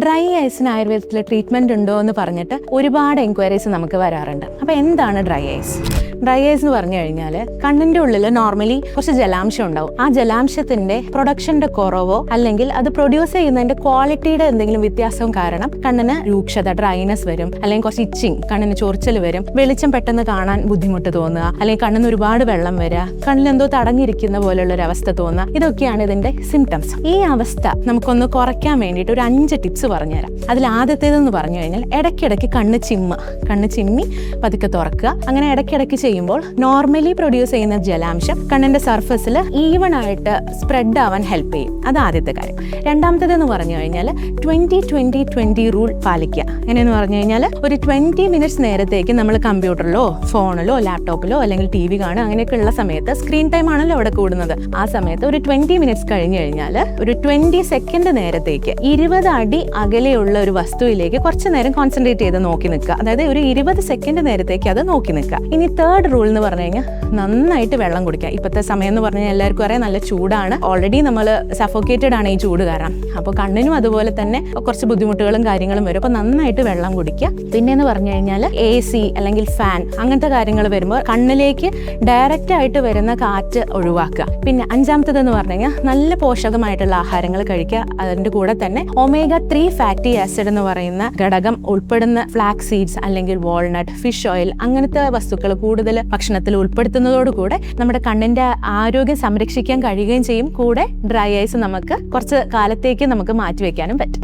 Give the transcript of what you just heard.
Dry ഐസിന് ആയുർവേദത്തിൽ treatment ഉണ്ടോ എന്ന് പറഞ്ഞിട്ട് ഒരുപാട് എൻക്വയറീസ് നമുക്ക് വരാറുണ്ട്. അപ്പോൾ എന്താണ് ഡ്രൈ ഐസ്? ഡ്രൈ ഐസ് എന്ന് പറഞ്ഞു കഴിഞ്ഞാൽ കണ്ണിന്റെ ഉള്ളിൽ നോർമലി കുറച്ച് ജലാംശം ഉണ്ടാവും. ആ ജലാംശത്തിന്റെ പ്രൊഡക്ഷന്റെ കുറവോ അല്ലെങ്കിൽ അത് പ്രൊഡ്യൂസ് ചെയ്യുന്നതിന്റെ ക്വാളിറ്റിയുടെ എന്തെങ്കിലും വ്യത്യാസവും കാരണം കണ്ണിന് രൂക്ഷത, ഡ്രൈനെസ് വരും, അല്ലെങ്കിൽ കുറച്ച് ഇച്ചിങ്, കണ്ണിന് ചൊറിച്ചൽ വരും, വെളിച്ചം പെട്ടെന്ന് കാണാൻ ബുദ്ധിമുട്ട് തോന്നുക, അല്ലെങ്കിൽ കണ്ണിന് ഒരുപാട് വെള്ളം വരിക, കണ്ണിൽ എന്തോ തടഞ്ഞിരിക്കുന്ന പോലുള്ള ഒരു അവസ്ഥ തോന്നുക. ഇതൊക്കെയാണ് ഇതിന്റെ സിംറ്റംസ്. ഈ അവസ്ഥ നമുക്കൊന്ന് കുറയ്ക്കാൻ വേണ്ടിയിട്ട് ഒരു 5 ടിപ്സ് പറഞ്ഞുതരാം. അതിൽ ആദ്യത്തേതെന്ന് പറഞ്ഞു കഴിഞ്ഞാൽ ഇടയ്ക്കിടയ്ക്ക് കണ്ണ് ചിമ്മി പതുക്കെ തുറക്കുക. അങ്ങനെ ഇടയ്ക്കിടയ്ക്ക് ചെയ്യുമ്പോൾ നോർമലി പ്രൊഡ്യൂസ് ചെയ്യുന്ന ജലാംശം കണ്ണിന്റെ സർഫസിൽ ഈവൺ ആയിട്ട് സ്പ്രെഡ് ആവാൻ ഹെൽപ്പ് ചെയ്യും. അത് ആദ്യത്തെ കാര്യം. രണ്ടാമത്തേതെന്ന് പറഞ്ഞു കഴിഞ്ഞാൽ 20-20-20 റൂൾ പാലിക്കുക. എങ്ങനെയെന്ന് പറഞ്ഞു കഴിഞ്ഞാൽ ഒരു 20 മിനിറ്റ്സ് നേരത്തേക്ക് നമ്മൾ കമ്പ്യൂട്ടറിലോ ഫോണിലോ ലാപ്ടോപ്പിലോ അല്ലെങ്കിൽ TV കാണുക, അങ്ങനെയൊക്കെ ഉള്ള സമയത്ത് സ്ക്രീൻ ടൈം ആണല്ലോ അവിടെ കൂടുന്നത്. ആ സമയത്ത് ഒരു 20 മിനിറ്റ്സ് കഴിഞ്ഞ് കഴിഞ്ഞാൽ ഒരു 20 സെക്കൻഡ് നേരത്തേക്ക് 20 അടി അകലെയുള്ള ഒരു വസ്തുവിലേക്ക് കുറച്ച് നേരം കോൺസെൻട്രേറ്റ് ചെയ്ത് നോക്കി നിൽക്കുക. അതായത് ഒരു 20 സെക്കൻഡ് നേരത്തേക്ക് അത് നോക്കി നിൽക്കുക. ഇനി തേർഡ് റൂൾ എന്ന് പറഞ്ഞു കഴിഞ്ഞാൽ നന്നായിട്ട് വെള്ളം കുടിക്കുക. ഇപ്പോഴത്തെ സമയം എന്ന് പറഞ്ഞു കഴിഞ്ഞാൽ എല്ലാവർക്കും അറിയാം, നല്ല ചൂടാണ്. ഓൾറെഡി നമ്മൾ സഫോക്കേറ്റഡ് ആണ് ഈ ചൂട് കാരണം. അപ്പോൾ കണ്ണിനും അതുപോലെ തന്നെ കുറച്ച് ബുദ്ധിമുട്ടുകളും കാര്യങ്ങളും വരും. അപ്പോൾ നന്നായിട്ട് വെള്ളം കുടിക്കുക. പിന്നെയെന്ന് പറഞ്ഞു കഴിഞ്ഞാൽ AC അല്ലെങ്കിൽ ഫാൻ അങ്ങനത്തെ കാര്യങ്ങൾ വരുമ്പോൾ കണ്ണിലേക്ക് ഡയറക്റ്റ് ആയിട്ട് വരുന്ന കാറ്റ് ഒഴിവാക്കുക. പിന്നെ അഞ്ചാമത്തേതെന്ന് പറഞ്ഞു കഴിഞ്ഞാൽ നല്ല പോഷകമായിട്ടുള്ള ആഹാരങ്ങൾ കഴിക്കുക. അതിൻ്റെ കൂടെ തന്നെ omega-3 ഫാറ്റി ആസിഡ് എന്ന് പറയുന്ന ഘടകം ഉൾപ്പെടുന്ന ഫ്ലാക്സ് സീഡ്സ് അല്ലെങ്കിൽ വാൾനട്ട്, ഫിഷ് ഓയിൽ അങ്ങനത്തെ വസ്തുക്കൾ കൂടുതൽ ഭക്ഷണത്തിൽ ഉൾപ്പെടുത്തുന്നതോടുകൂടെ നമ്മുടെ കണ്ണിന്റെ ആരോഗ്യം സംരക്ഷിക്കാൻ കഴിയുകയും ചെയ്യും. കൂടെ ഡ്രൈ ഐസ് നമുക്ക് കുറച്ച് കാലത്തേക്ക് നമുക്ക് മാറ്റിവെക്കാനും പറ്റും.